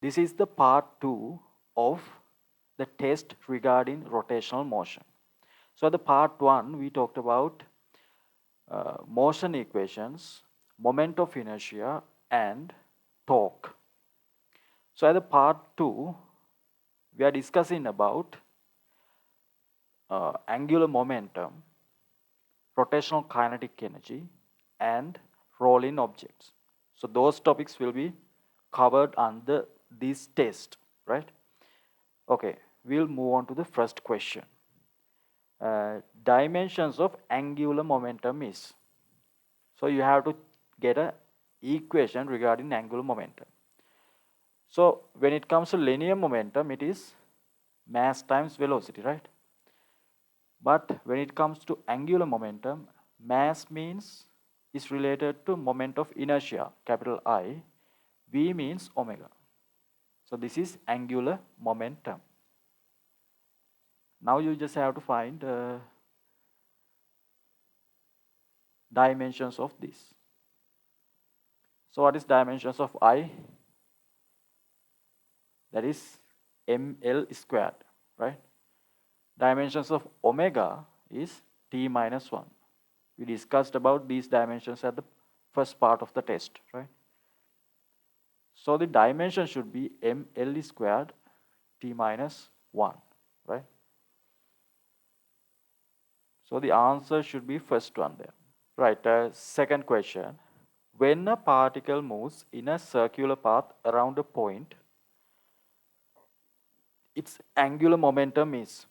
This is the part 2 of the test regarding rotational motion. So the part 1 we talked about motion equations, moment of inertia and torque. So at the part 2 we are discussing about angular momentum, rotational kinetic energy and rolling objects. So those topics will be covered under this test, right? Okay, we'll move on to the first question. Dimensions of angular momentum is. So you have to get an equation regarding angular momentum. So when it comes to linear momentum, it is mass times velocity, right? But when it comes to angular momentum, mass means is related to moment of inertia, capital I. V means omega. So this is angular momentum. Now you just have to find dimensions of this. So what is dimensions of I? That is ml squared, right? Dimensions of omega is t minus 1. We discussed about these dimensions at the first part of the test, right? So the dimension should be ml squared t minus 1, right? So the answer should be first one there. Right, second question. When a particle moves in a circular path around a point, its angular momentum is.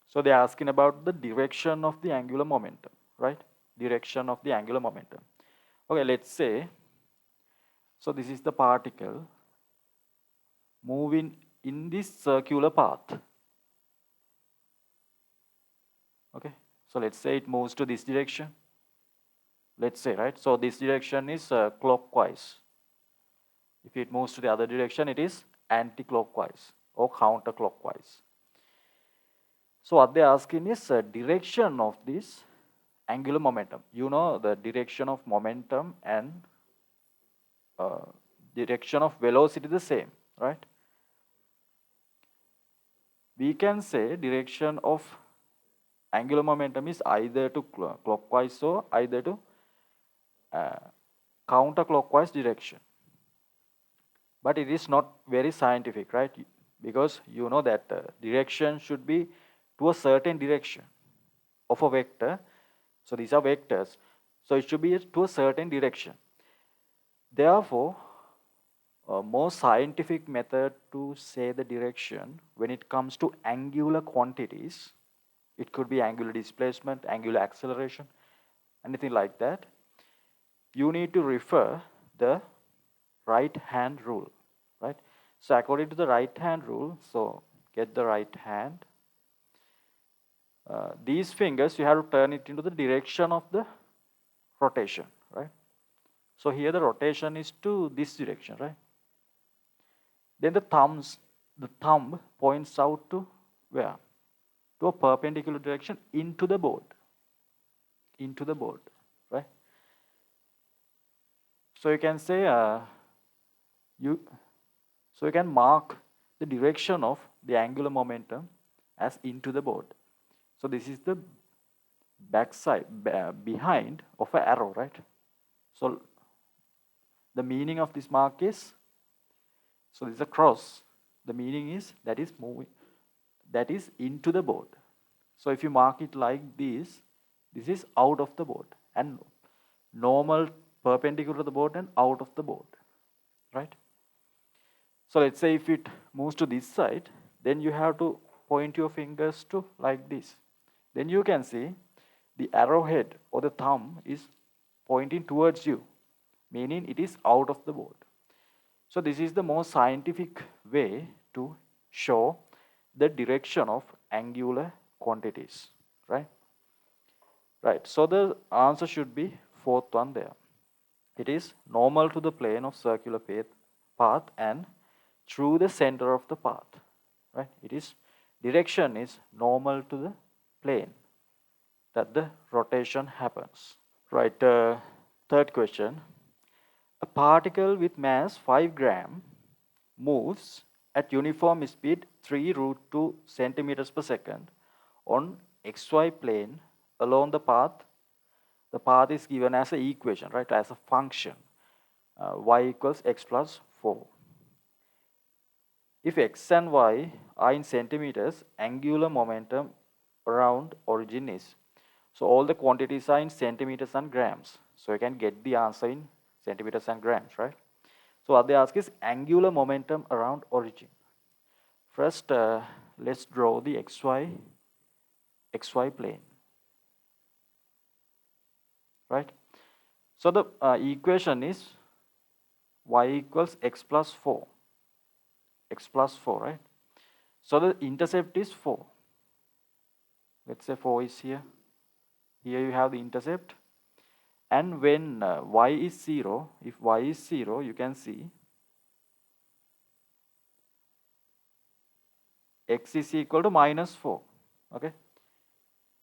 So they are asking about the direction of the angular momentum, right? Direction of the angular momentum. Okay, let's say, so this is the particle moving in this circular path. Okay, so let's say it moves to this direction. Let's say, right? So this direction is clockwise. If it moves to the other direction, it is anti-clockwise or counterclockwise. So what they are asking is direction of this angular momentum. You know the direction of momentum and direction of velocity the same, right? We can say direction of angular momentum is either to clockwise or either to counterclockwise direction. But it is not very scientific, right? Because you know that direction should be to a certain direction of a vector. So these are vectors. So it should be to a certain direction. Therefore, a more scientific method to say the direction when it comes to angular quantities, it could be angular displacement, angular acceleration, anything like that. You need to refer the right hand rule, right? So according to the right hand rule, so get the right hand. These fingers, you have to turn it into the direction of the rotation, right? So here the rotation is to this direction, right? Then the thumb points out to where? To a perpendicular direction into the board, right? So you can say you can mark the direction of the angular momentum as into the board. So this is the backside behind of an arrow, right? So the meaning of this mark is, so this is a cross. The meaning is that is moving, that is into the board. So if you mark it like this is out of the board and normal perpendicular to the board and out of the board, right? So let's say if it moves to this side, then you have to point your fingers to like this. Then you can see the arrowhead or the thumb is pointing towards you, meaning it is out of the board. So this is the most scientific way to show the direction of angular quantities, right? Right, so the answer should be fourth one there. It is normal to the plane of circular path and through the center of the path, right? It is direction is normal to the plane that the rotation happens. Right, third question. A particle with mass 5 gram moves at uniform speed 3 root 2 centimeters per second on xy plane along the path. The path is given as an equation, right, as a function. Y equals x plus 4. If x and y are in centimeters, angular momentum around origin is. So all the quantities are in centimeters and grams. So you can get the answer in centimeters and grams, right? So what they ask is angular momentum around origin. First, let's draw the xy plane, right? So the equation is y equals x plus 4, right? So the intercept is 4. Let's say 4 is here. Here you have the intercept. And when y is 0, if y is 0, you can see x is equal to minus 4. Okay.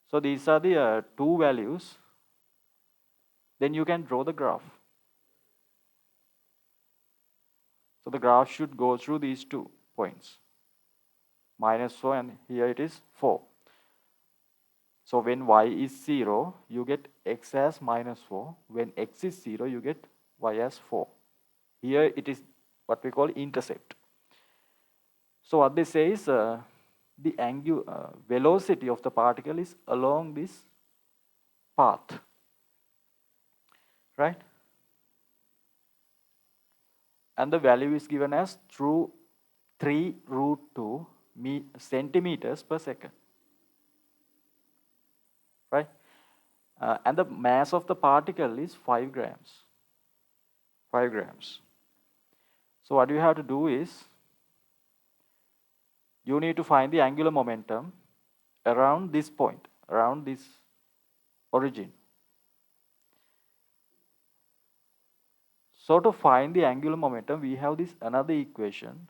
So these are the two values. Then you can draw the graph. So the graph should go through these 2 points. Minus 4 and here it is 4. So when y is 0, you get x as minus 4. When x is 0, you get y as 4. Here it is what we call intercept. So what they say is the velocity of the particle is along this path, right? And the value is given as through 3 root 2 centimeters per second, right? And the mass of the particle is 5 grams. 5 grams. So what you have to do is, you need to find the angular momentum around this point, around this origin. So to find the angular momentum, we have this another equation.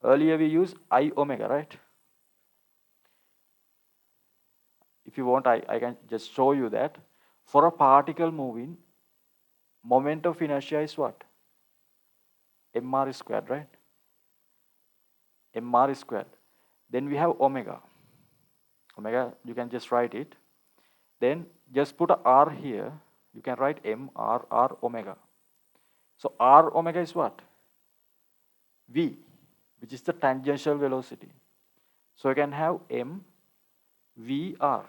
Earlier we used I omega, right? If you want, I can just show you that. For a particle moving, moment of inertia is what? mr squared, right? mr squared. Then we have omega. Omega, you can just write it. Then just put a r here. You can write r omega. So r omega is what? V, which is the tangential velocity. So you can have m v r.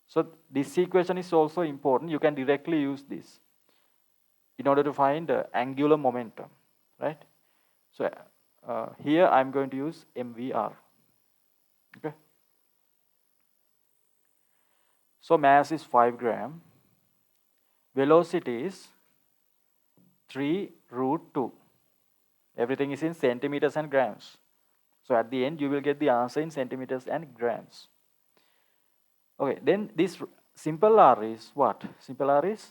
So this equation is also important. You can directly use this in order to find angular momentum, right? So here I'm going to use mvr. Okay. So mass is 5 gram. Velocity is 3 root 2. Everything is in centimeters and grams. So at the end, you will get the answer in centimeters and grams. Okay, then this simple r is what? Simple r is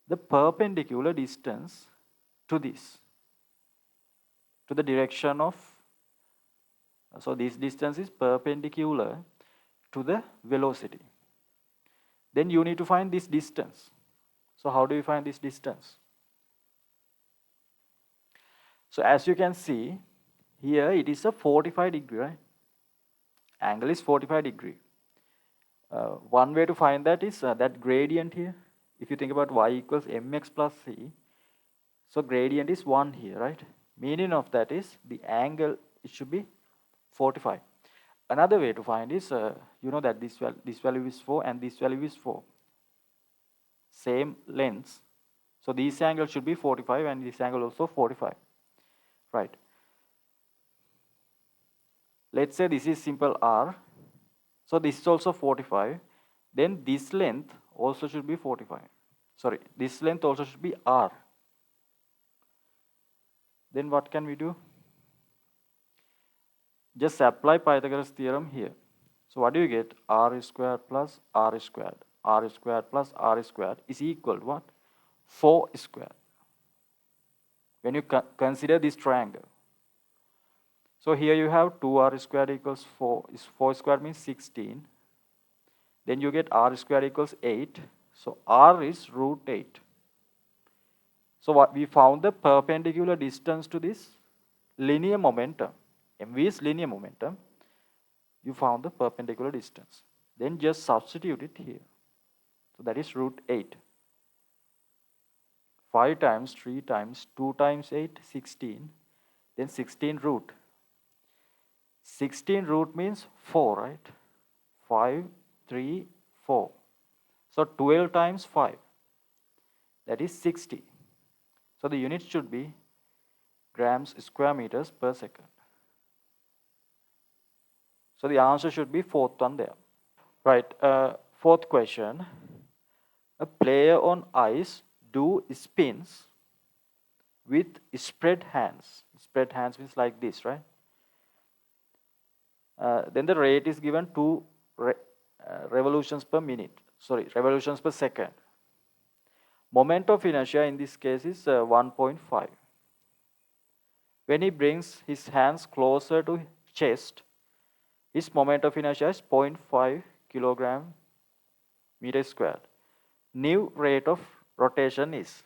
the perpendicular distance to this, to the direction of, so this distance is perpendicular to the velocity. Then you need to find this distance. So how do you find this distance? So as you can see, here it is a 45 degree, right? Angle is 45 degree. One way to find that is that gradient here. If you think about y equals mx plus c, so gradient is 1 here, right? Meaning of that is the angle, it should be 45. Another way to find is, you know that this value is 4 and this value is 4. Same lengths. So this angle should be 45 and this angle also 45, right? Let's say this is simple r. So this is also 45. Then this length also should be 45. Sorry, this length also should be r. Then what can we do? Just apply Pythagoras theorem here. So what do you get? R squared plus r squared. R squared plus r squared is equal to what? 4 squared. When you consider this triangle. So here you have 2r squared equals 4. 4 squared means 16. Then you get r squared equals 8. So r is root 8. So what we found the perpendicular distance to this linear momentum, mv is linear momentum, you found the perpendicular distance. Then just substitute it here. So that is root 8. 5 times 3 times 2 times 8, 16. Then 16 root. 16 root means 4, right? 5, 3, 4. So 12 times 5. That is 60. So the unit should be grams square meters per second. So the answer should be fourth one there. Right, fourth question. A player on ice do spins with spread hands. Spread hands means like this, right? Then the rate is given 2 revolutions per minute. Sorry, revolutions per second. Moment of inertia in this case is 1.5. When he brings his hands closer to chest, his moment of inertia is 0.5 kilogram meter squared. New rate of rotation is.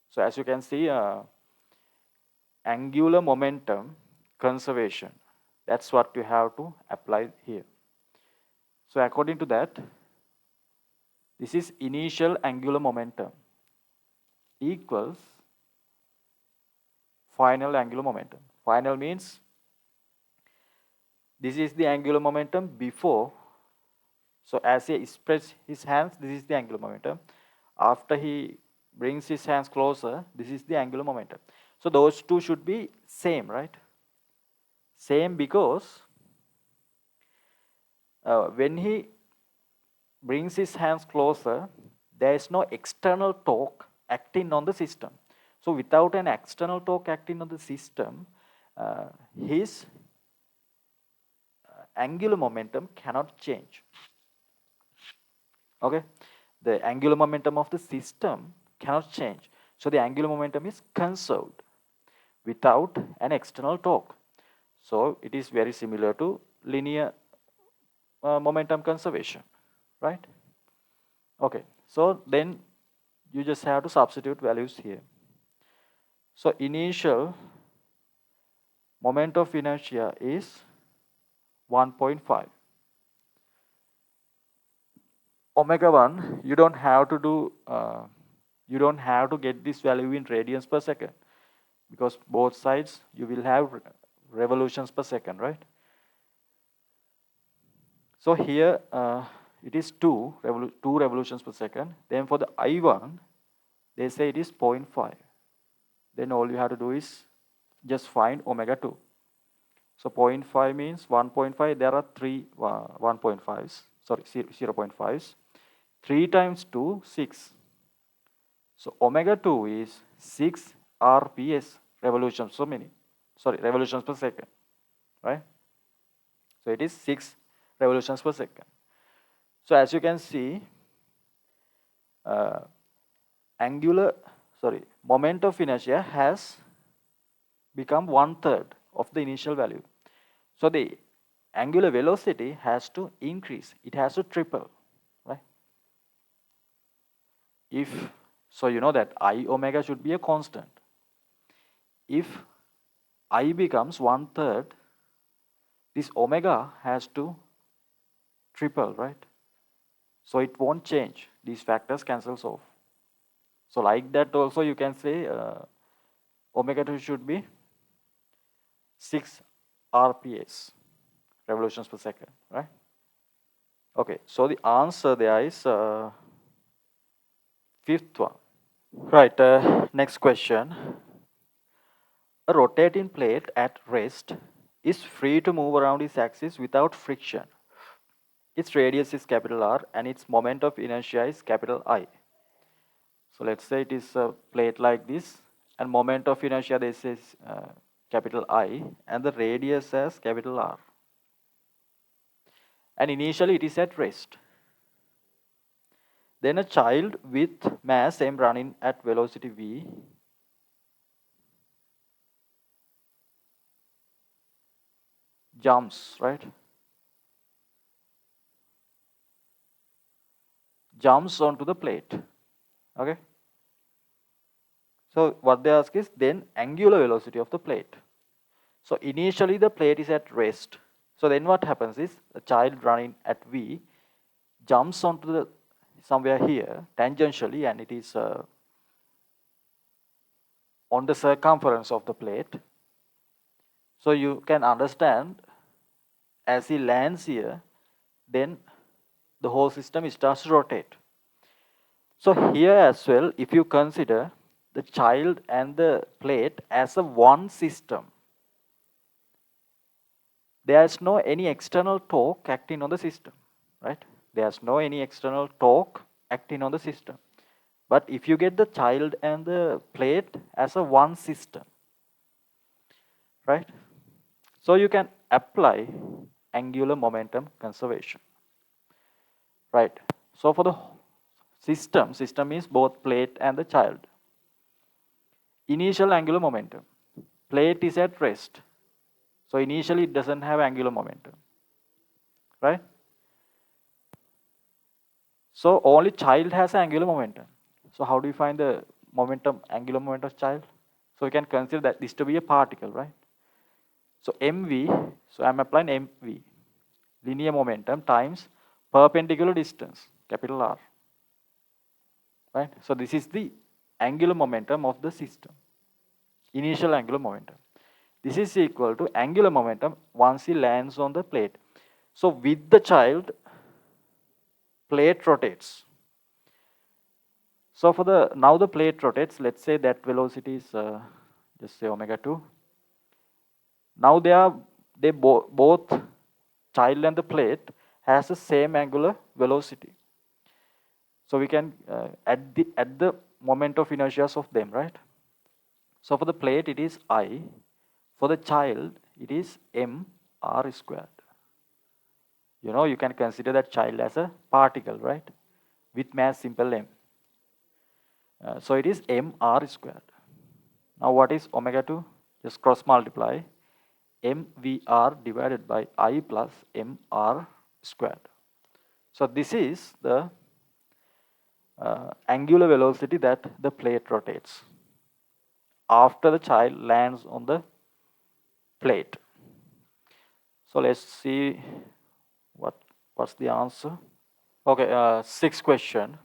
So as you can see, angular momentum conservation. That's what you have to apply here. So according to that, this is initial angular momentum equals final angular momentum. Final means this is the angular momentum before. So as he spreads his hands, this is the angular momentum. After he brings his hands closer, this is the angular momentum. So those two should be same, right? Same because when he brings his hands closer, there is no external torque acting on the system. So without an external torque acting on the system, his angular momentum cannot change. Okay, the angular momentum of the system cannot change. So the angular momentum is conserved without an external torque. So it is very similar to linear momentum conservation, right? Okay, so then you just have to substitute values here. So initial moment of inertia is 1.5. Omega 1, you don't have to do, you don't have to get this value in radians per second, because both sides you will have revolutions per second, right? So here it is 2 revolutions per second. Then for the I1, they say it is 0.5. Then all you have to do is just find omega 2. So 0.5 means 1.5. There are 3 1.5s, sorry, 0.5s. 3 times 2, 6. So omega 2 is 6 RPS, revolutions revolutions per second, right? So it is 6 revolutions per second. So as you can see, moment of inertia has become 1/3 of the initial value. So the angular velocity has to increase. It has to triple, right? So you know that I omega should be a constant. If I becomes 1/3, this omega has to triple, right? So it won't change. These factors cancels off. So like that also you can say omega 2 should be 6 RPS, revolutions per second, right? Okay, so the answer there is fifth one. Right, next question. A rotating plate at rest is free to move around its axis without friction. Its radius is capital R and its moment of inertia is capital I. So let's say it is a plate like this, and moment of inertia this is capital I, and the radius as capital R. And initially it is at rest. Then a child with mass m running at velocity v jumps, right? Jumps onto the plate. Okay. So what they ask is then angular velocity of the plate. So initially the plate is at rest. So then what happens is a child running at V jumps onto the somewhere here tangentially, and it is on the circumference of the plate. So you can understand as he lands here, then the whole system starts to rotate. So here as well, if you consider the child and the plate as a one system, there is no any external torque acting on the system, right? There's no any external torque acting on the system. But if you get the child and the plate as a one system, right? So you can apply angular momentum conservation, right? So for the system is both plate and the child. Initial angular momentum, plate is at rest. So initially it doesn't have angular momentum, right? So only child has angular momentum. So how do you find the momentum, angular momentum of child? So we can consider that this to be a particle, right? So mv, so I'm applying mv, linear momentum times perpendicular distance, capital R, right? So this is the angular momentum of the system, initial angular momentum. This is equal to angular momentum once he lands on the plate. So with the child, plate rotates. So for the now the plate rotates. Let's say that velocity is just say omega 2. Now both child and the plate has the same angular velocity. So we can add the moment of inertia of them, right? So for the plate it is I. For the child it is m r squared. You know, you can consider that child as a particle, right? With mass simple m. So it is mr squared. Now what is omega 2? Just cross multiply mvr divided by I plus mr squared. So this is the angular velocity that the plate rotates after the child lands on the plate. So let's see what's the answer. Okay, sixth question.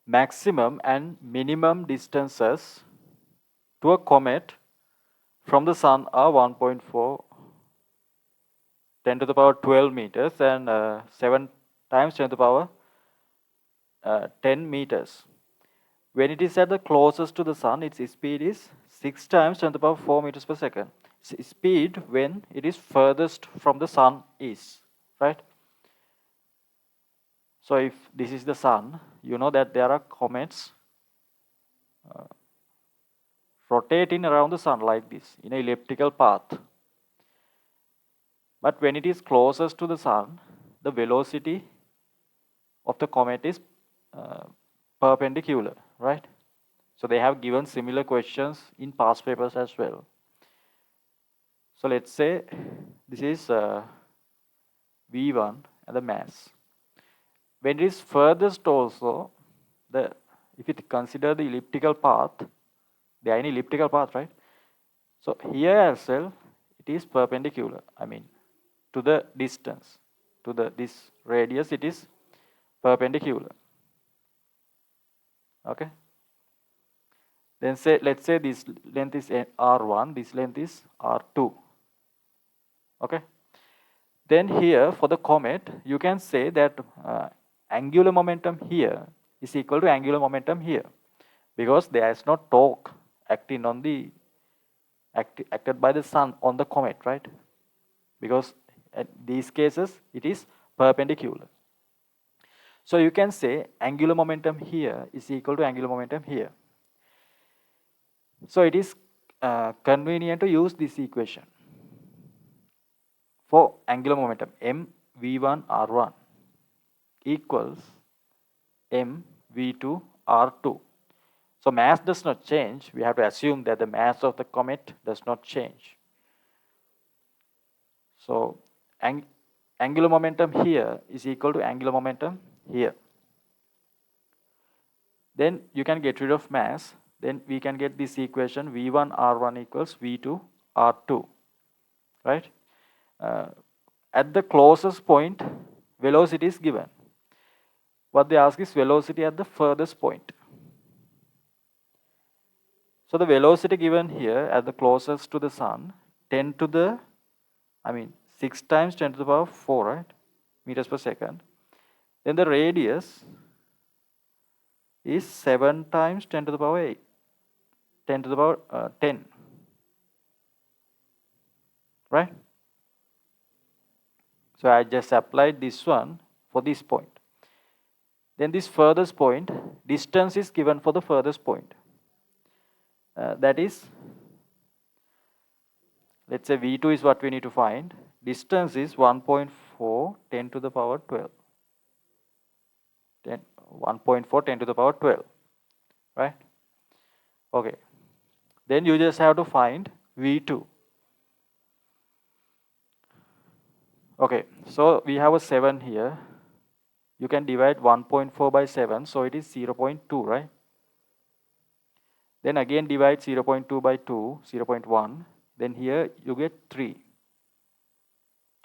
Maximum and minimum distances to a comet from the sun are 1.4, 10 to the power 12 meters, and 7 times 10 to the power 10 meters. When it is at the closest to the sun, its speed is 6 times 10 to the power 4 meters per second. Speed when it is furthest from the sun is, right? So if this is the sun, you know that there are comets rotating around the sun like this in an elliptical path. But when it is closest to the sun, the velocity of the comet is perpendicular, right? So they have given similar questions in past papers as well. So let's say this is V1 and the mass. When it is furthest also, if you consider the elliptical path, they are in elliptical path, right? So here as well, it is perpendicular. I mean, to the distance, to this radius, it is perpendicular. Okay. Then let's say this length is R1, this length is R2. Okay. Then here for the comet, you can say that angular momentum here is equal to angular momentum here, because there is no torque acting on the acted by the sun on the comet, right? Because at these cases it is perpendicular. So you can say angular momentum here is equal to angular momentum here. So it is convenient to use this equation for angular momentum m v1 r1 equals m v2 r2. So mass does not change. We have to assume that the mass of the comet does not change. So angular momentum here is equal to angular momentum here. Then you can get rid of mass. then we can get this equation V1 R1 equals V2 R2, right? At the closest point, velocity is given. What they ask is velocity at the furthest point. So the velocity given here at the closest to the sun, 6 times 10 to the power 4, right? Meters per second. Then the radius is 7 times 10 to the power 8, 10 to the power 10, right? So I just applied this one for this point. Then this furthest point, distance is given for the furthest point. That is, let's say V2 is what we need to find. Distance is 1.4 10 to the power 12. 1.4 10 to the power 12, right? Okay. Then you just have to find V2. Okay, so we have a 7 here. You can divide 1.4 by 7, so it is 0.2, right? Then again divide 0.2 by 2, 0.1. Then here you get 3.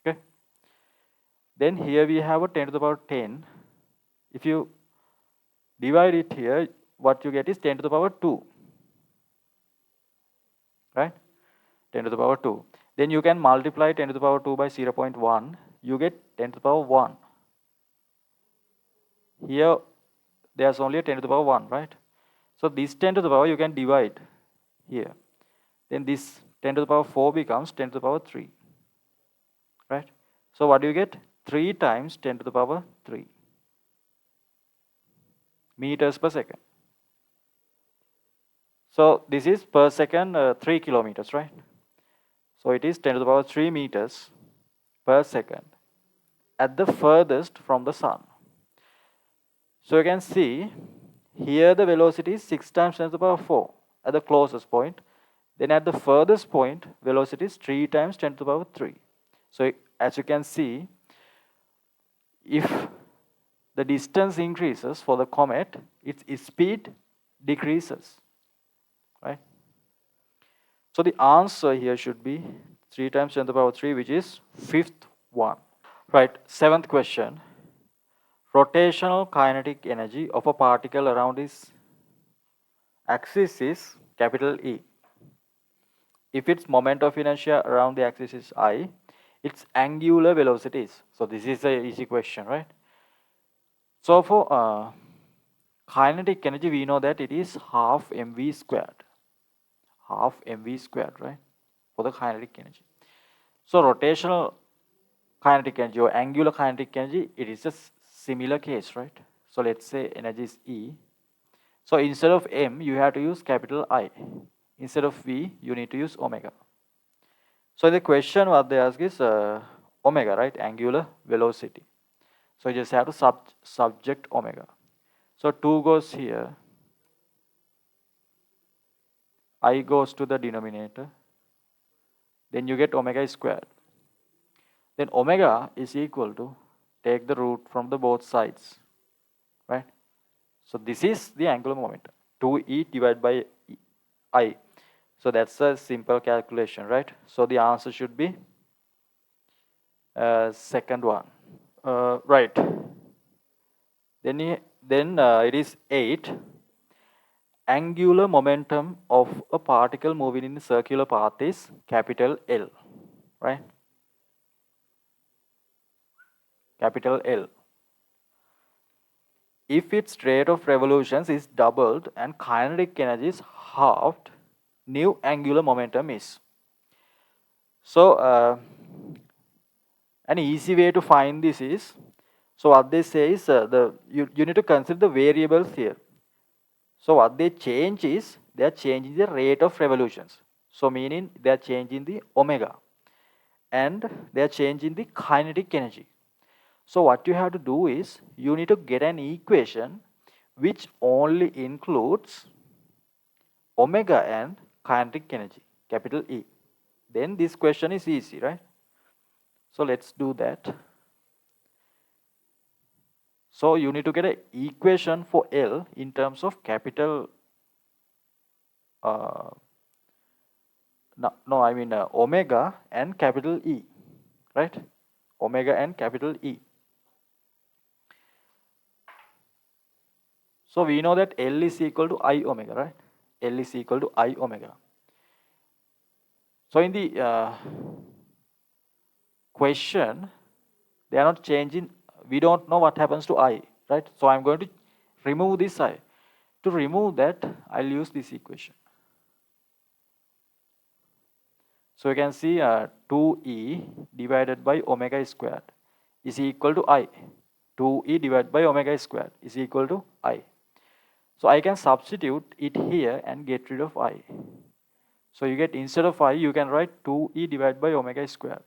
Okay. Then here we have a 10 to the power 10. If you divide it here, what you get is 10 to the power 2. Right? 10 to the power 2. Then you can multiply 10 to the power 2 by 0.1. You get 10 to the power 1. Here there's only a 10 to the power 1, right? So this 10 to the power you can divide here. Then this 10 to the power 4 becomes 10 to the power 3. Right? So what do you get? 3 times 10 to the power 3 meters per second. So this is per second 3 kilometers, right? So it is 10 to the power 3 meters per second at the furthest from the sun. So you can see here the velocity is 6 times 10 to the power 4 at the closest point. Then at the furthest point, velocity is 3 times 10 to the power 3. So as you can see, if the distance increases for the comet, its speed decreases, right? So the answer here should be 3 times 10 to the power 3, which is fifth one. Right, seventh question. Rotational kinetic energy of a particle around its axis is capital E. If its moment of inertia around the axis is I, its angular velocity is. So this is an easy question, right? So for kinetic energy, we know that it is half mv squared. Half mv squared, right? For the kinetic energy. So rotational kinetic energy or angular kinetic energy, it is a similar case, right? So let's say energy is E. So instead of m, you have to use capital I. Instead of v, you need to use omega. So the question what they ask is omega, right? Angular velocity. So you just have to subject omega. So 2 goes here. I goes to the denominator. Then you get omega squared. Then omega is equal to, take the root from the both sides, right? So this is the angular momentum, 2e divided by I. So that's a simple calculation, right? So the answer should be second one. Right. Then it is 8. Angular momentum of a particle moving in a circular path is capital L, right? Capital L. If its rate of revolutions is doubled and kinetic energy is halved, new angular momentum is. So an easy way to find this is, so what they say is you need to consider the variables here. So what they change is they are changing the rate of revolutions. So meaning they are changing the omega and they are changing the kinetic energy. So what you have to do is you need to get an equation which only includes omega and kinetic energy, capital E. Then this question is easy, right? So let's do that. So you need to get an equation for L in terms of capital uh, no, I mean omega and capital E, right? Omega and capital E. So we know that L is equal to I omega, right? L is equal to I omega. So in the question, they are not changing. We don't know what happens to I, right? So I'm going to remove this I. To remove that, I'll use this equation. So you can see 2E divided by omega squared is equal to I. 2E divided by omega squared is equal to I. So I can substitute it here and get rid of I. So you get, instead of I, you can write 2E divided by omega squared.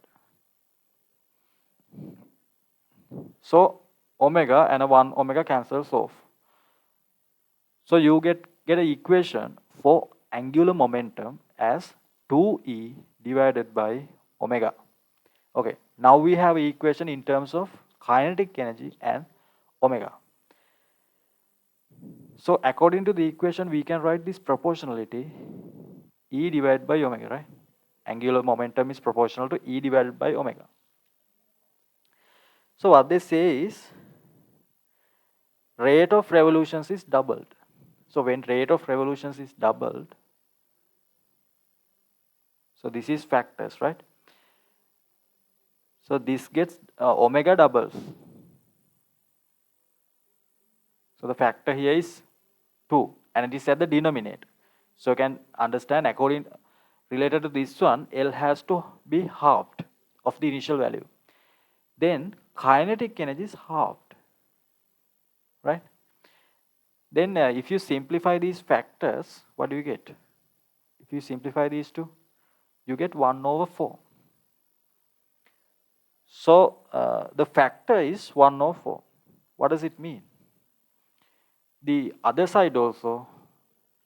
So omega and a 1 omega cancels off. So you get an equation for angular momentum as 2E divided by omega. Okay, now we have an equation in terms of kinetic energy and omega. So according to the equation, we can write this proportionality E divided by omega, right? Angular momentum is proportional to E divided by omega. So what they say is rate of revolutions is doubled. So when rate of revolutions is doubled, so this is factors, right? So this gets omega doubles. So the factor here is 2 and it is at the denominator. So you can understand, according related to this one, L has to be halved of the initial value. Then kinetic energy is halved, right? Then if you simplify these factors, what do you get? If you simplify these two, you get 1 over 4. So the factor is 1 over 4. What does it mean? The other side also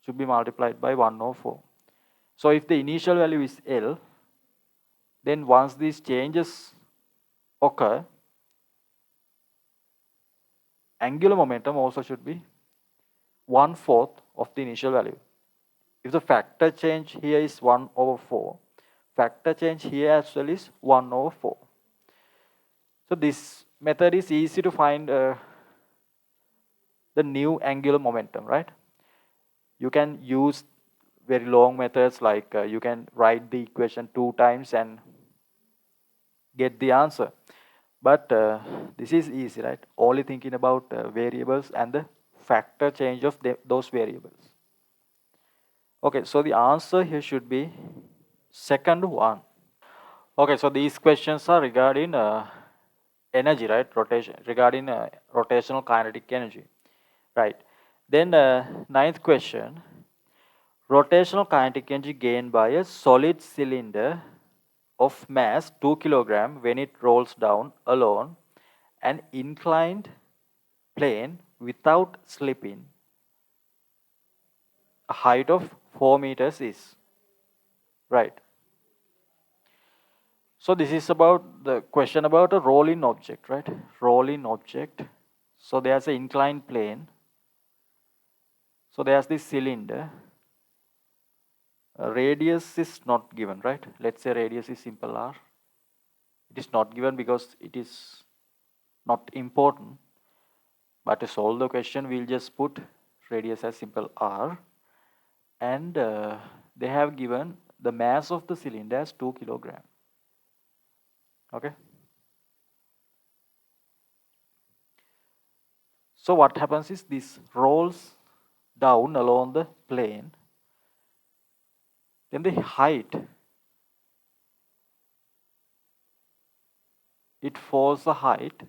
should be multiplied by 1 over 4. So if the initial value is L, then once these changes occur, angular momentum also should be 1/4 of the initial value. If the factor change here is 1 over 4, factor change here as well is 1 over 4. So this method is easy to find the new angular momentum, right? You can use very long methods like you can write the equation 2 times and get the answer. But this is easy, right? Only thinking about variables and the factor change of those variables. Okay, so the answer here should be second one. Okay, so these questions are regarding energy, right? Rotation, regarding rotational kinetic energy, right? Then ninth question, rotational kinetic energy gained by a solid cylinder of mass 2 kg when it rolls down alone an inclined plane without slipping, a height of 4 meters is, right? So this is about the question about a rolling object, right? Rolling object. So there's an inclined plane. So there's this cylinder. Radius is not given, right? Let's say radius is simple r. It is not given because it is not important. But to solve the question, we'll just put radius as simple r. And they have given the mass of the cylinder as 2 kg. Okay. So what happens is this rolls down along the plane. Then the height, it falls the height,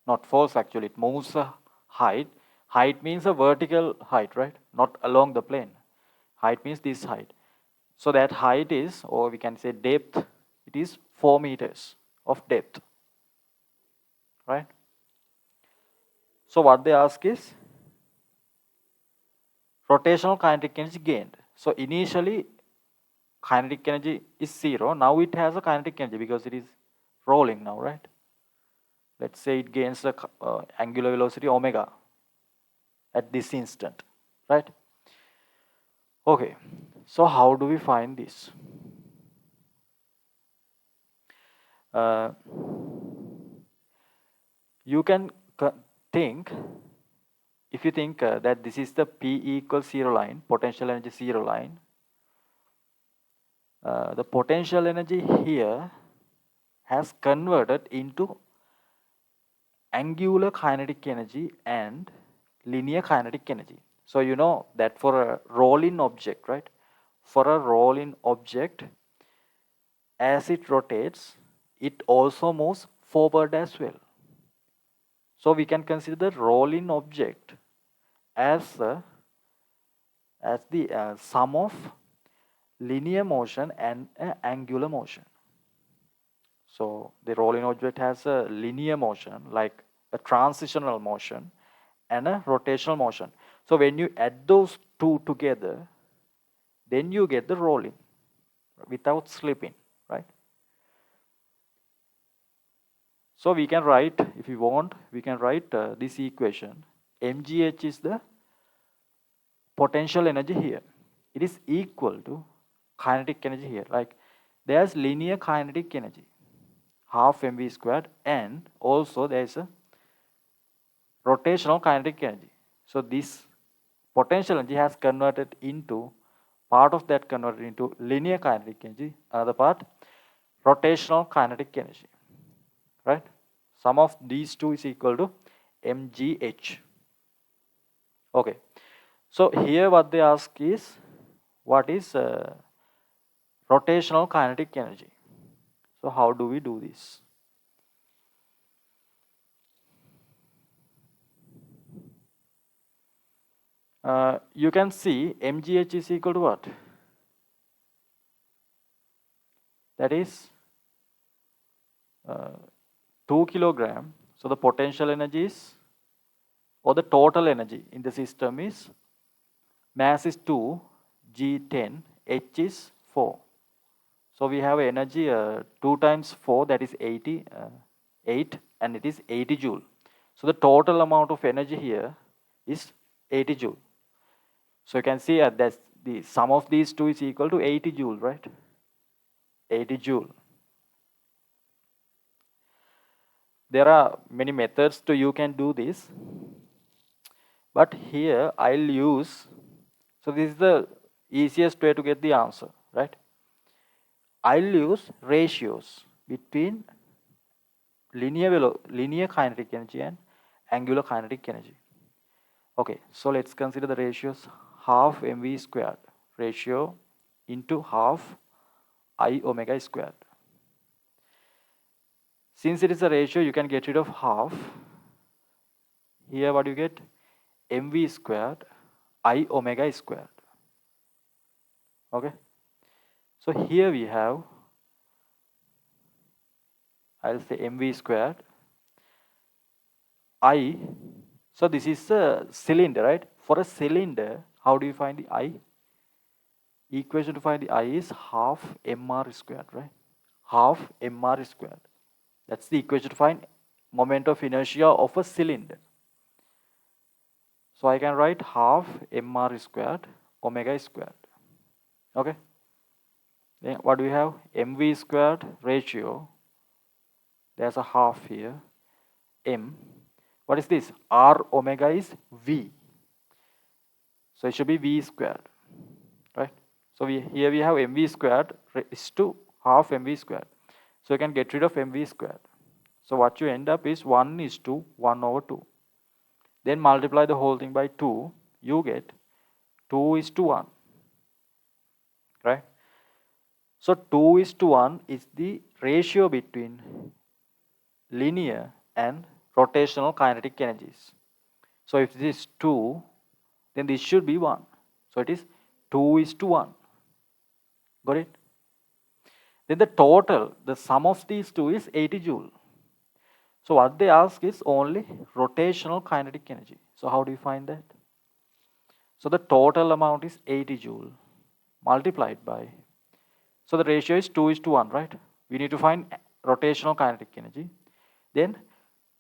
not falls actually, it moves the height. Height means a vertical height, right? Not along the plane. Height means this height. So that height is, or we can say depth, it is 4 meters of depth, right? So what they ask is rotational kinetic energy gained. So initially kinetic energy is 0. Now it has a kinetic energy because it is rolling now, right? Let's say it gains the angular velocity omega at this instant, right? Okay, So how do we find this? Uh, you can think, if you think that this is the P equals 0 line, potential energy 0 line, the potential energy here has converted into angular kinetic energy and linear kinetic energy. So you know that for a rolling object, right? For a rolling object, as it rotates, it also moves forward as well. So we can consider the rolling object as the sum of linear motion and angular motion. So the rolling object has a linear motion, like a transitional motion, and a rotational motion. So when you add those two together, then you get the rolling without slipping, right? So we can write, if you want, we can write this equation. mgh is the potential energy here. It is equal to kinetic energy here. Like there's linear kinetic energy, half mv squared, and also there is a rotational kinetic energy. So this potential energy has converted into, part of that converted into linear kinetic energy, another part rotational kinetic energy, right? Sum of these two is equal to mgh. Okay, so here what they ask is, what is rotational kinetic energy? So how do we do this? You can see mgh is equal to what? That is 2 kilogram. So the potential energy is, or the total energy in the system is, mass is 2, G10, H is 4. So we have energy 2 times 4, that is 8, and it is 80 joule. So the total amount of energy here is 80 joule. So you can see that the sum of these two is equal to 80 joule, right? 80 joule. There are many methods to you can do this, but here I'll use, so this is the easiest way to get the answer, right? I'll use ratios between linear kinetic energy and angular kinetic energy. Okay, so let's consider the ratios. Half mv squared ratio into half I omega squared. Since it is a ratio, you can get rid of half. Here what you get? mv squared I omega squared. Okay, so here we have, I'll say mv squared I. So this is a cylinder, right? For a cylinder, how do you find the I? Equation to find the I is half mr squared, right? Half mr squared. That's the equation to find moment of inertia of a cylinder. So I can write half mr squared omega squared. Okay. Then what do we have? mv squared ratio. There's a half here. M. What is this? R omega is V. So it should be V squared, right? So here we have mv squared is to half mv squared. So you can get rid of mv squared. So what you end up is 1 is to 1 over 2. Then multiply the whole thing by 2. You get 2 is to 1, right? So 2 is to 1 is the ratio between linear and rotational kinetic energies. So if this is 2, then this should be 1. So it is 2 is to 1. Got it? Then the total, the sum of these two is 80 joule. So what they ask is only rotational kinetic energy. So how do you find that? So the total amount is 80 joule multiplied by, so the ratio is 2 is to 1, right? We need to find rotational kinetic energy. Then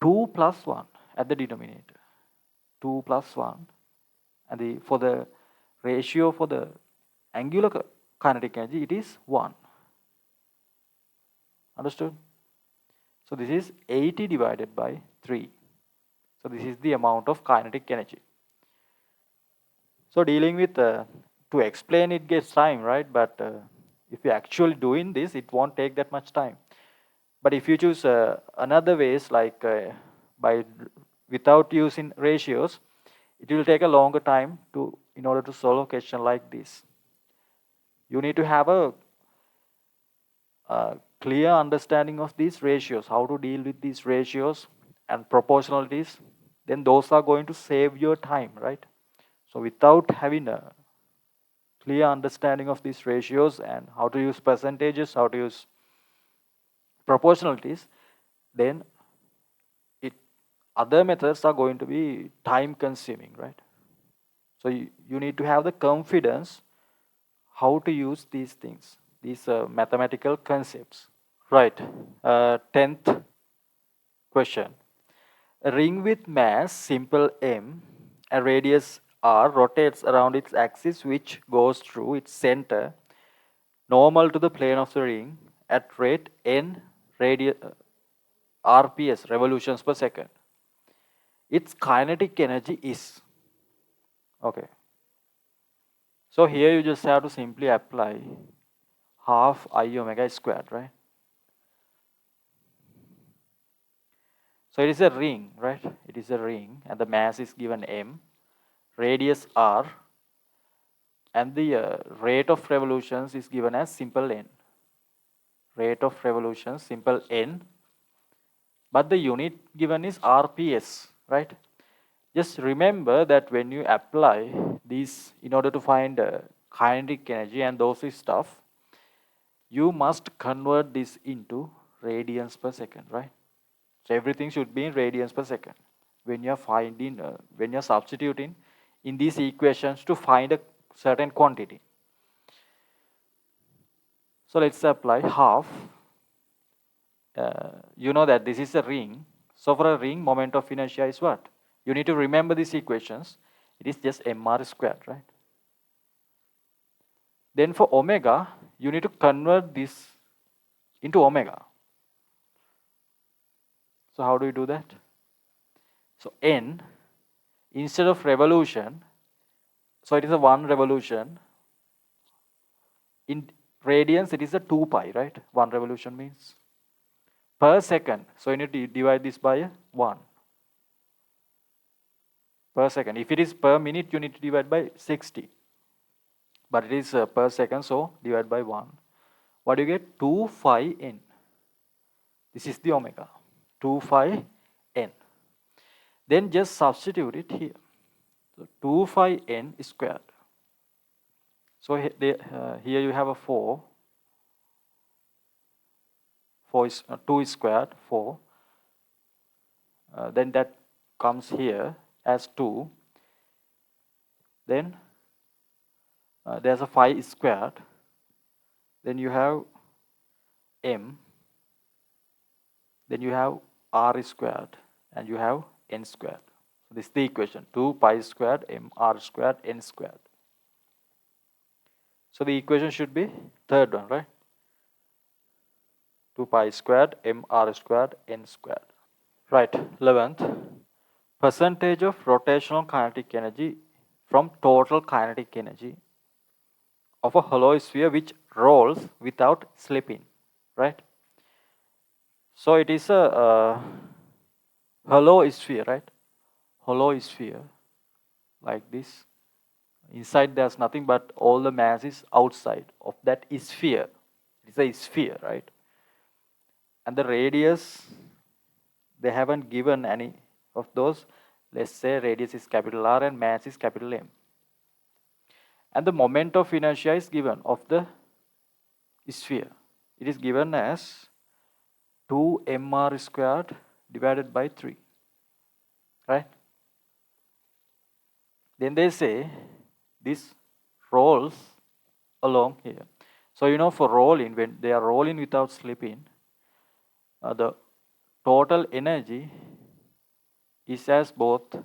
2 plus 1 at the denominator. 2 plus 1, and for the ratio for the angular kinetic energy, it is 1. Understood? So this is 80 divided by 3. So this is the amount of kinetic energy. So dealing with, to explain it gets time, right? But if you're actually doing this, it won't take that much time. But if you choose another ways, like by without using ratios, it will take a longer time in order to solve a question like this. You need to have a clear understanding of these ratios, how to deal with these ratios and proportionalities. Then those are going to save your time, right? So without having a clear understanding of these ratios and how to use percentages, how to use proportionalities, then other methods are going to be time consuming, right? So you need to have the confidence how to use these things, these mathematical concepts. Right. 10th question. A ring with mass simple m and radius r rotates around its axis, which goes through its center normal to the plane of the ring at rate n rps revolutions per second. Its kinetic energy is, okay. So here you just have to simply apply half I omega squared, right? So it is a ring, right? It is a ring and the mass is given m, radius r, and the rate of revolutions is given as simple n. Rate of revolutions, simple n, but the unit given is rps, right? Just remember that when you apply these in order to find kinetic energy and those stuff, you must convert this into radians per second, right? So everything should be in radians per second when you're finding, when you're substituting in these equations to find a certain quantity. So let's apply half. You know that this is a ring. So for a ring, moment of inertia is what? You need to remember these equations. It is just mr squared, right? Then for omega, you need to convert this into omega. So how do you do that? So n, instead of revolution, so it is a 1 revolution. In radians, it is a 2 pi, right? 1 revolution means per second. So you need to divide this by 1 per second. If it is per minute, you need to divide by 60. But it is per second, so divide by 1. What do you get? 2 phi n. This is the omega. 2 phi n. Then just substitute it here. So 2 phi n squared. So here you have a 4. 4 is 2 is squared, 4. Then that comes here as 2. Then there's a phi squared. Then you have m. Then you have r squared. And you have n squared. So this is the equation. 2 pi squared m r squared n squared. So the equation should be third one, right? 2 pi squared m r squared n squared. Right. 11th. Percentage of rotational kinetic energy from total kinetic energy of a hollow sphere which rolls without slipping, right? So it is a hollow sphere, right? Hollow sphere like this. Inside there's nothing but all the mass is outside of that sphere. It's a sphere, right? And the radius, they haven't given any of those. Let's say radius is capital R and mass is capital M. And the moment of inertia is given of the sphere. It is given as 2 mr squared divided by 3. Right? Then they say this rolls along here. So you know, for rolling, when they are rolling without slipping, the total energy is as both,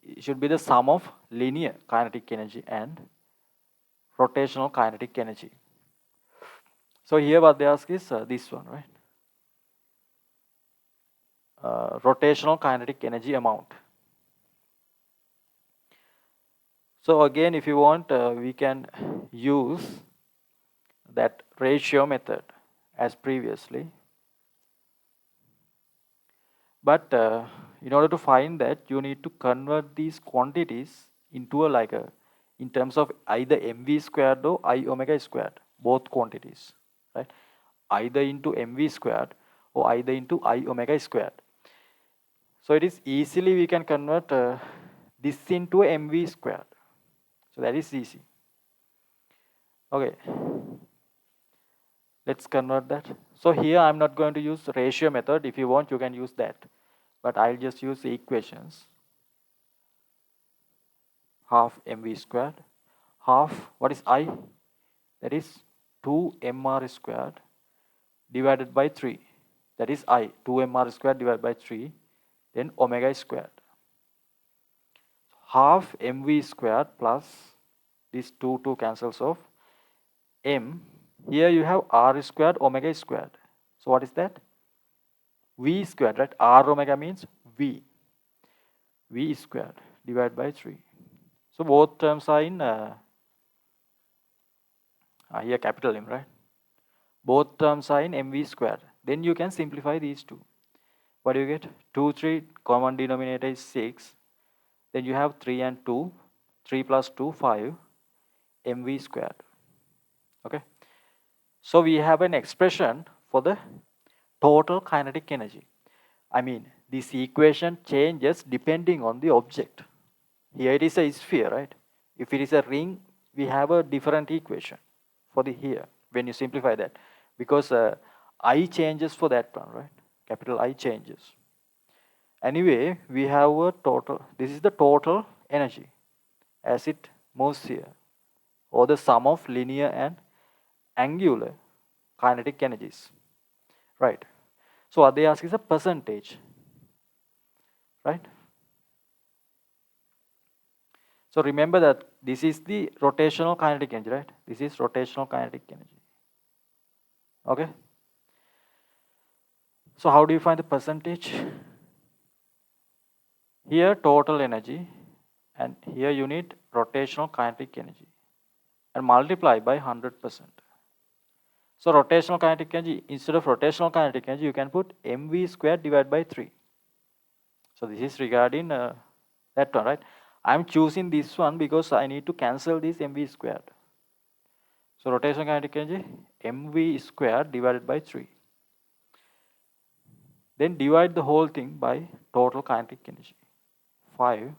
it should be the sum of linear kinetic energy and rotational kinetic energy. So here what they ask is this one, right? Rotational kinetic energy amount. So again, if you want, we can use that ratio method as previously. But in order to find that, you need to convert these quantities into in terms of either mv squared or I omega squared, both quantities, right? Either into mv squared or either into I omega squared. So it is easily we can convert this into a mv squared. So that is easy. Okay, let's convert that. So here I'm not going to use ratio method. If you want, you can use that. But I'll just use the equations. Half mv squared. Half, what is I? That is 2 mr squared divided by 3. That is I. 2 mr squared divided by 3. Then omega squared. Half mv squared plus this 2 cancels off. M. Here you have r squared omega squared. So what is that? V squared, right? R omega means V. V squared divided by 3. So both terms are in here capital M, right? Both terms are in mv squared. Then you can simplify these two. What do you get? 2, 3, common denominator is 6. Then you have 3 and 2. 3 plus 2, 5. mv squared. Okay. So we have an expression for the total kinetic energy. I mean, this equation changes depending on the object. Here it is a sphere, right? If it is a ring, we have a different equation for the here when you simplify that, because I changes for that one, right? Capital I changes. Anyway, we have a total. This is the total energy as it moves here, or the sum of linear and angular kinetic energies, right? So what they ask is a percentage, right? So remember that this is the rotational kinetic energy, right? This is rotational kinetic energy. Okay. So how do you find the percentage? Here total energy, and here you need rotational kinetic energy, and multiply by 100%. So rotational kinetic energy, instead of rotational kinetic energy, you can put mv squared divided by 3. So this is regarding that one, right? I'm choosing this one because I need to cancel this mv squared. So rotational kinetic energy, mv squared divided by 3. Then divide the whole thing by total kinetic energy. 5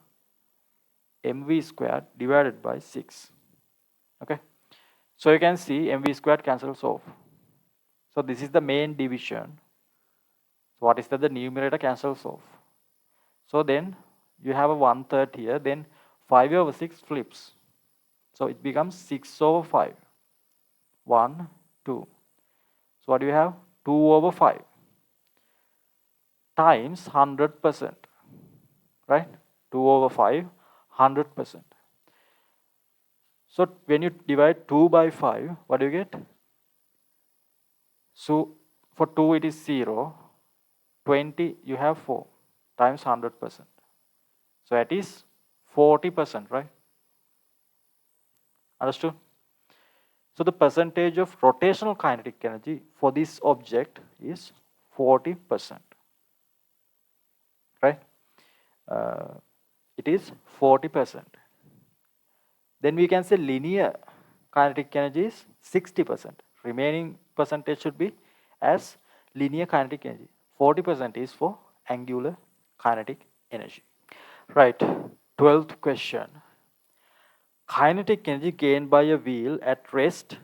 mv squared divided by 6. Okay. So you can see mv squared cancels off. So this is the main division. So what is that? The numerator cancels off. So then you have a 1/3 here. Then 5 over 6 flips. So it becomes 6 over 5. 1, 2. So what do you have? 2 over 5 times 100%. Right? 2 over 5, 100%. So when you divide 2 by 5, what do you get? So for 2 it is 0. 20 you have 4 times 100%. So that is 40%, right? Understood? So the percentage of rotational kinetic energy for this object is 40%. Right? It is 40%. Then we can say linear kinetic energy is 60%. Remaining percentage should be as linear kinetic energy. 40% is for angular kinetic energy. Right. 12th question. Kinetic energy gained by a wheel at rest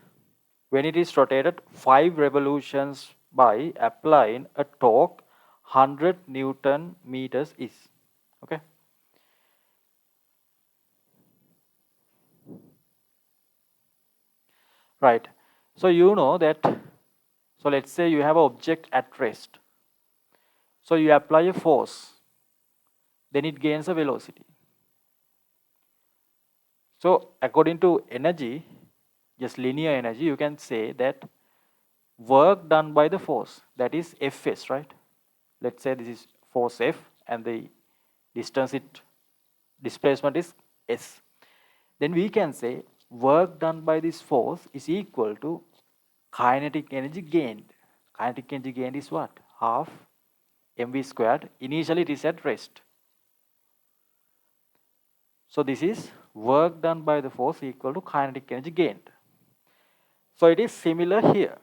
when it is rotated 5 revolutions by applying a torque 100 Newton meters is. Okay. Right. So you know that, so let's say you have an object at rest. So you apply a force, then it gains a velocity. So according to energy, just linear energy, you can say that work done by the force, that is Fs, right? Let's say this is force F and the distance displacement is S. Then we can say work done by this force is equal to kinetic energy gained. Kinetic energy gained is what? Half mv squared. Initially it is at rest. So this is work done by the force equal to kinetic energy gained. So it is similar here.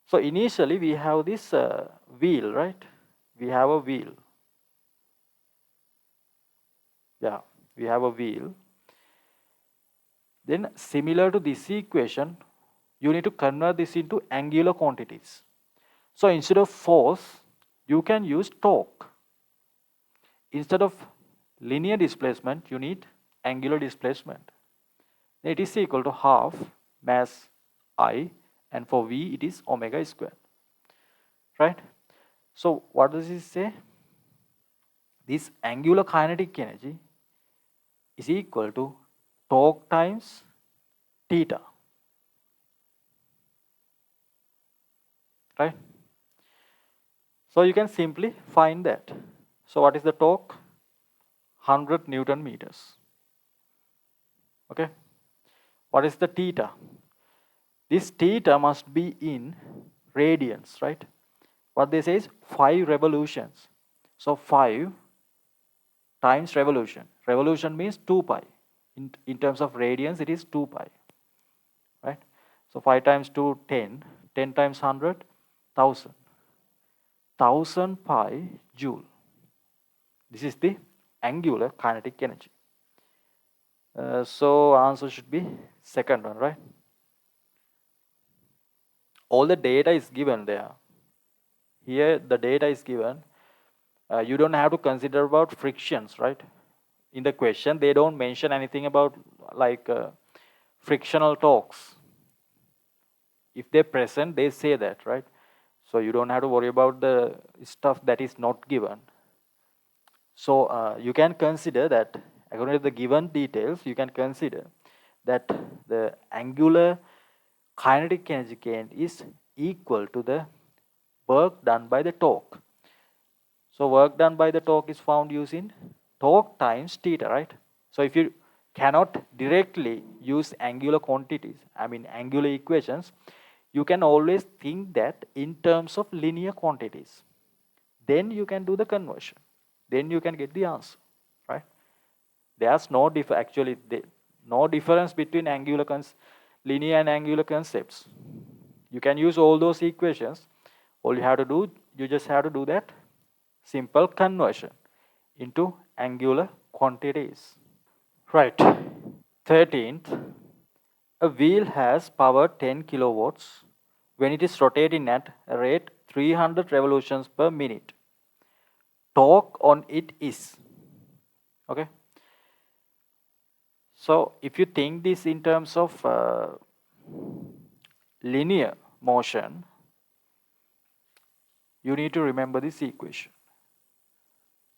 So initially we have this wheel, right? We have a wheel. Yeah, we have a wheel. Then similar to this equation, you need to convert this into angular quantities. So instead of force, you can use torque. Instead of linear displacement, you need angular displacement. It is equal to half mass I, and for V it is omega squared. Right? So what does this say? This angular kinetic energy is equal to torque times theta. Right? So you can simply find that. So what is the torque? 100 Newton meters. Okay. What is the theta? This theta must be in radians, right? What they say is 5 revolutions. So 5 times revolution. Revolution means 2 pi. In terms of radians, it is 2 pi. Right? So 5 times 2, 10. 10 times 100, 1000. 1000 pi joule. This is the angular kinetic energy. So answer should be second one, right? All the data is given there. Here the data is given. You don't have to consider about frictions, right? In the question, they don't mention anything about like frictional torques. If they're present, they say that, right? So you don't have to worry about the stuff that is not given. So you can consider that according to the given details, you can consider that the angular kinetic energy gain is equal to the work done by the torque. So work done by the torque is found using torque times theta, right? So if you cannot directly use angular quantities, angular equations, you can always think that in terms of linear quantities. Then you can do the conversion. Then you can get the answer, right? There's no no difference between linear and angular concepts. You can use all those equations. All you have to do, you just have to do that simple conversion into angular quantities. Right. 13th, a wheel has power 10 kilowatts when it is rotating at a rate 300 revolutions per minute. Torque on it is. Okay. So if you think this in terms of linear motion, you need to remember this equation.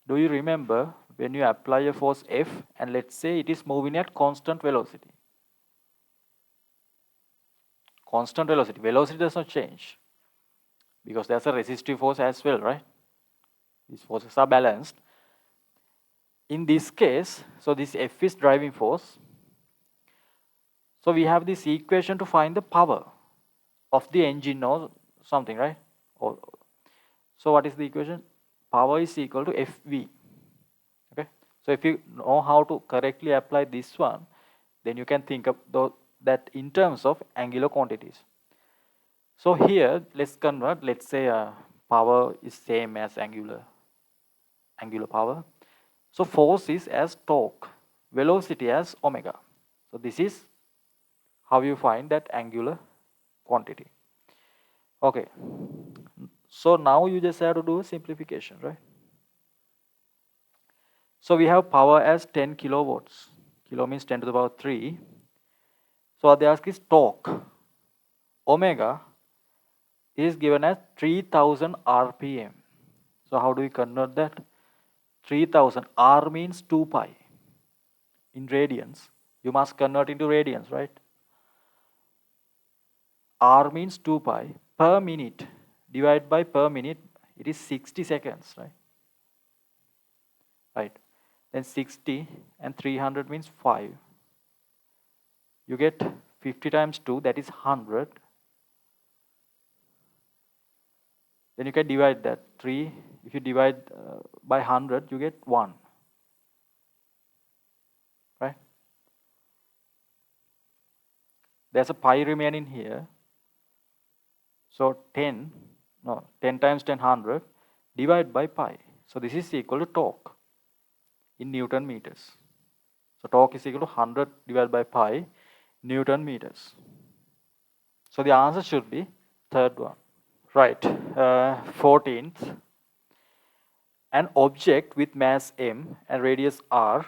Do you remember when you apply a force F and let's say it is moving at constant velocity? Constant velocity. Velocity does not change because there's a resistive force as well, right? These forces are balanced. In this case, so this F is driving force. So we have this equation to find the power of the engine or something, right? So what is the equation? Power is equal to Fv. Okay. So if you know how to correctly apply this one, then you can think of that in terms of angular quantities. So here, let's convert. Let's say power is same as angular power. So force is as torque, velocity as omega. So this is how you find that angular quantity. Okay. So now you just have to do a simplification, right? So we have power as 10 kilowatts. Kilo means 10 to the power 3. So what they ask is torque. Omega is given as 3000 RPM. So how do we convert that? 3000. R means 2 pi. In radians. You must convert into radians, right? R means 2 pi per minute. Divide by per minute, it is 60 seconds, right? Right. Then 60 and 300 means 5. You get 50 times 2, that is 100. Then you can divide that. 3, if you divide by 100, you get 1. Right? There's a pi remaining here. So 10 times 10, 100, divide by pi. So this is equal to torque in Newton meters. So torque is equal to 100 divided by pi Newton meters. So the answer should be third one. Right. 14th. An object with mass m and radius r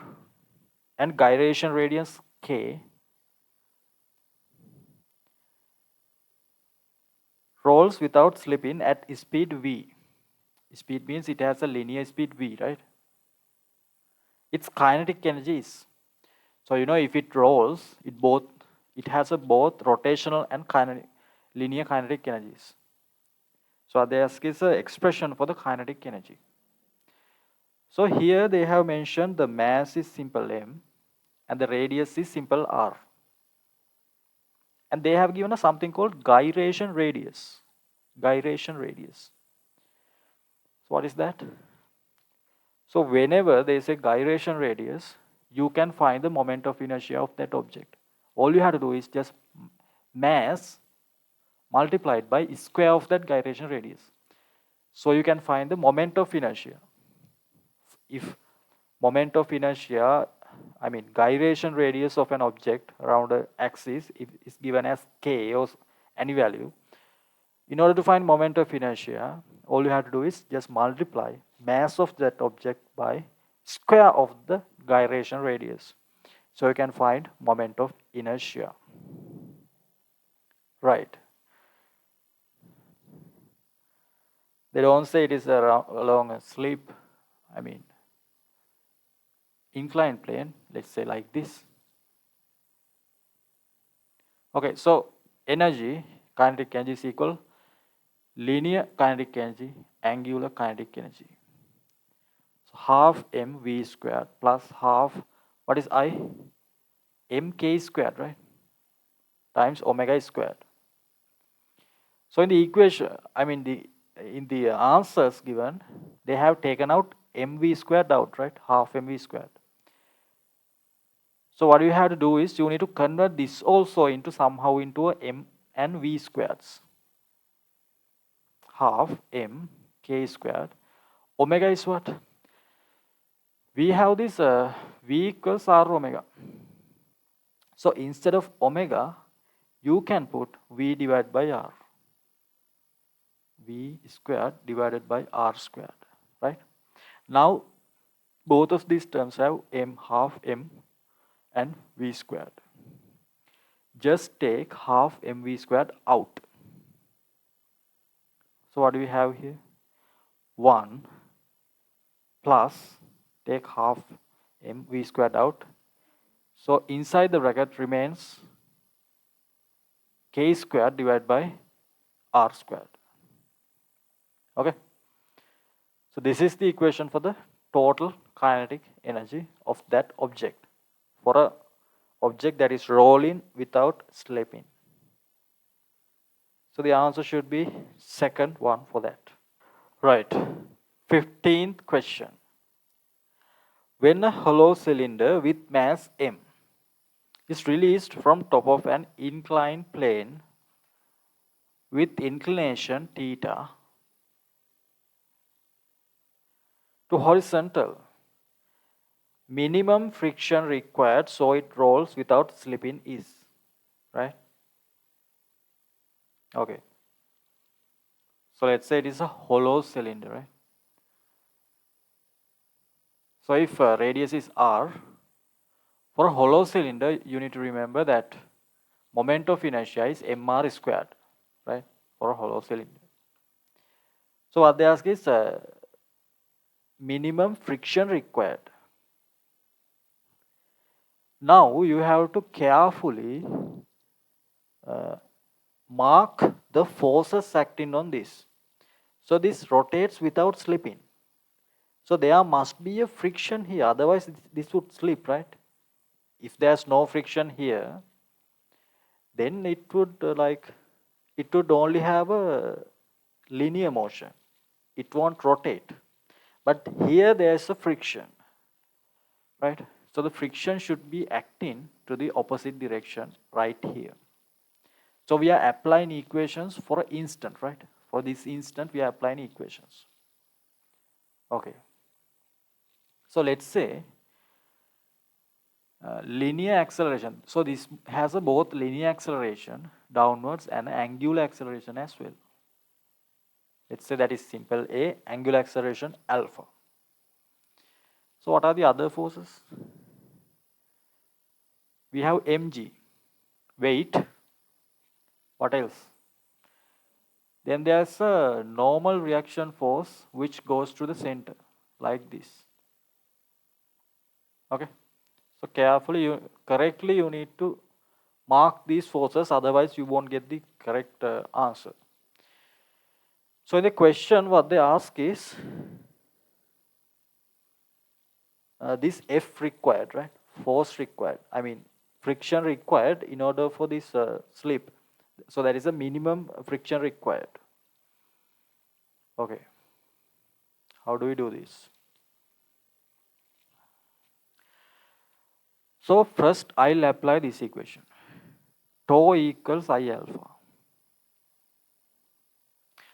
and gyration radius k rolls without slipping at speed v. Speed means it has a linear speed v, right? Its kinetic energy is. So if it rolls, it has a both rotational and linear kinetic energies. So there is an expression for the kinetic energy. So here they have mentioned the mass is simple m and the radius is simple r. And they have given us something called gyration radius. Gyration radius. So what is that? So whenever there is a gyration radius, you can find the moment of inertia of that object. All you have to do is just mass multiplied by square of that gyration radius. So you can find the moment of inertia. If moment of inertia, gyration radius of an object around an axis is given as k or any value. In order to find moment of inertia, all you have to do is just multiply mass of that object by square of the gyration radius. So you can find moment of inertia. Right. They don't say it is along a slip, inclined plane, let's say like this. Okay, so energy, kinetic energy is equal linear kinetic energy, angular kinetic energy. So half mv squared plus half, what is I? Mk squared, right? Times omega squared. So in the equation, in the answers given, they have taken out mv squared out, right? Half mv squared. So what you have to do is you need to convert this also into somehow into a m and v squareds. Half m k squared. Omega is what? We have this v equals r omega. So instead of omega, you can put v divided by r. V squared divided by r squared, right? Now, both of these terms have m, half m and v squared. Just take half mv squared out. So what do we have here? 1 plus, take half mv squared out. So inside the bracket remains k squared divided by r squared. Okay. So this is the equation for the total kinetic energy of that object for a object that is rolling without slipping. So the answer should be second one for that. Right. 15th question. When a hollow cylinder with mass m is released from top of an inclined plane with inclination theta to horizontal, minimum friction required so it rolls without slipping is, right? Okay. So let's say it is a hollow cylinder, right? So if radius is r, for a hollow cylinder, you need to remember that moment of inertia is mr squared, right? For a hollow cylinder. So what they ask is minimum friction required. Now you have to carefully mark the forces acting on this. So this rotates without slipping. So there must be a friction here, otherwise this would slip, right? If there's no friction here, then it would it would only have a linear motion. It won't rotate. But here there's a friction, right? So the friction should be acting to the opposite direction right here. So we are applying equations for an instant, right? For this instant, we are applying equations. Okay. So let's say linear acceleration. So this has a both linear acceleration downwards and angular acceleration as well. Let's say that is simple A, angular acceleration alpha. So what are the other forces? We have mg, weight. What else? Then there's a normal reaction force which goes to the center like this. Okay. So carefully, correctly you need to mark these forces, otherwise you won't get the correct answer. So in the question what they ask is this F required, right? Force required. I mean friction required in order for this slip. So there is a minimum friction required. Okay. How do we do this? So first I'll apply this equation. Tau equals I alpha.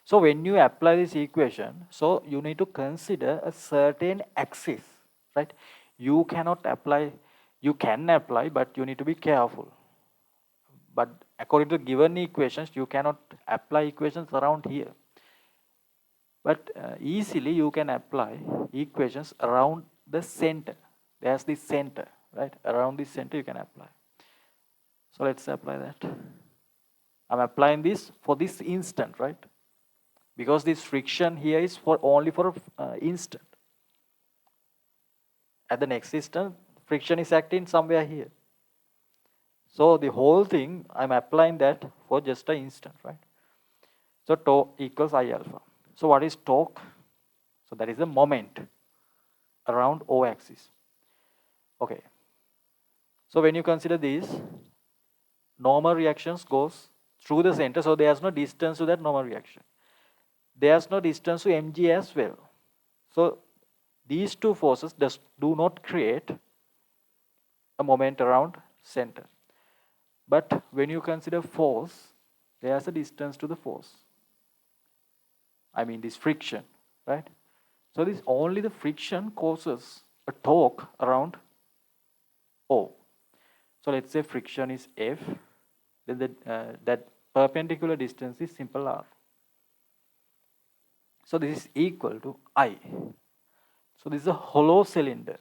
So when you apply this equation, so you need to consider a certain axis, right? You cannot apply, you can apply, but you need to be careful. But according to given equations, you cannot apply equations around here. But easily you can apply equations around the center. There's the center, right? Around the center you can apply. So let's apply that. I'm applying this for this instant, right? Because this friction here is for only for instant. At the next instant, friction is acting somewhere here. So the whole thing, I'm applying that for just an instant, right? So tau equals I alpha. So what is torque? So that is the moment around O axis. Okay. So when you consider this, normal reactions goes through the center, so there's no distance to that normal reaction. There's no distance to mg as well. So these two forces do not create a moment around center. But when you consider force, there's a distance to the force. I mean this friction, right? So this only the friction causes a torque around O. So let's say friction is F, then that perpendicular distance is simple R. So this is equal to I. So this is a hollow cylinder.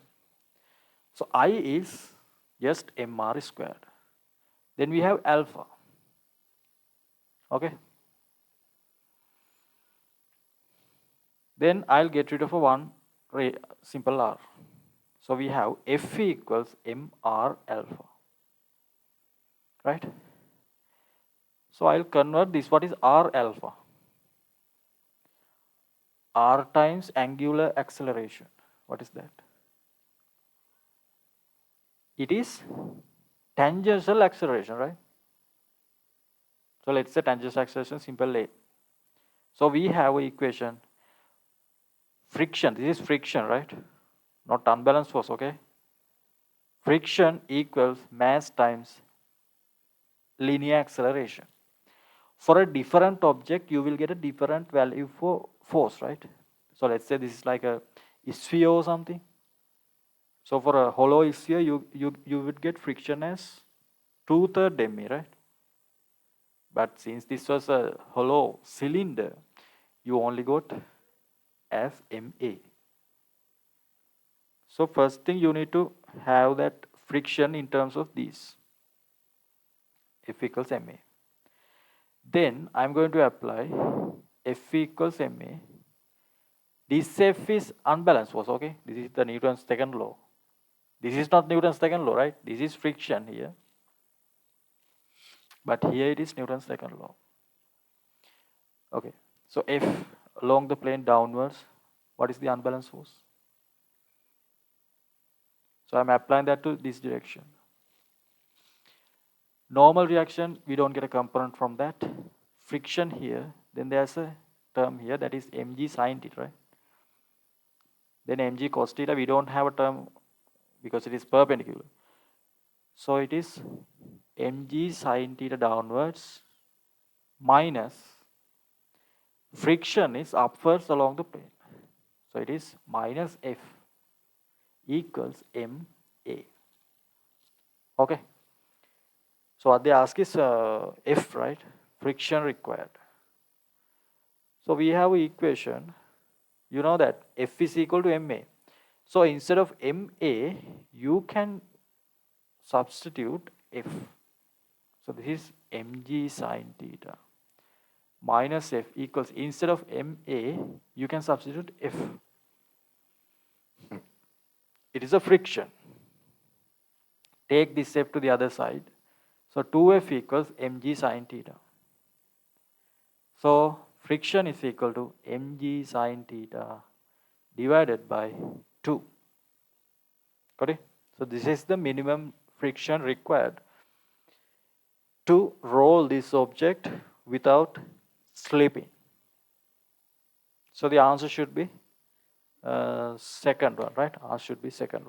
So I is just mr squared. Then we have alpha. Okay. Then I'll get rid of a one simple r. So we have F equals mr alpha. Right? So I'll convert this. What is r alpha? R times angular acceleration. What is that? It is tangential acceleration, right? So let's say tangential acceleration, simple A. So we have an equation. Friction, this is friction, right? Not unbalanced force, okay? Friction equals mass times linear acceleration. For a different object, you will get a different value for force, right? So let's say this is like a sphere or something. So for a hollow sphere, you would get friction as 2/3 m, right? But since this was a hollow cylinder, you only got as ma. So first thing you need to have that friction in terms of these. F equals ma. Then I'm going to apply F equals ma. This F is unbalanced force, okay? This is the Newton's second law. This is not Newton's second law, right? This is friction here. But here it is Newton's second law. Okay, so F along the plane downwards, what is the unbalanced force? So I'm applying that to this direction. Normal reaction, we don't get a component from that. Friction here, then there's a term here that is mg sine theta, right? Then mg cos theta, we don't have a term because it is perpendicular. So it is mg sine theta downwards minus friction is upwards along the plane. So it is minus F equals ma. Okay. So what they ask is F, right? Friction required. So we have an equation. You know that F is equal to ma. So instead of ma, you can substitute F. So this is mg sine theta minus F equals, instead of ma, you can substitute F. It is a friction. Take this F to the other side. So 2F equals mg sine theta. So friction is equal to mg sine theta divided by 2. Got it? So this is the minimum friction required to roll this object without slipping. So the answer should be second one, right? Answer should be second one.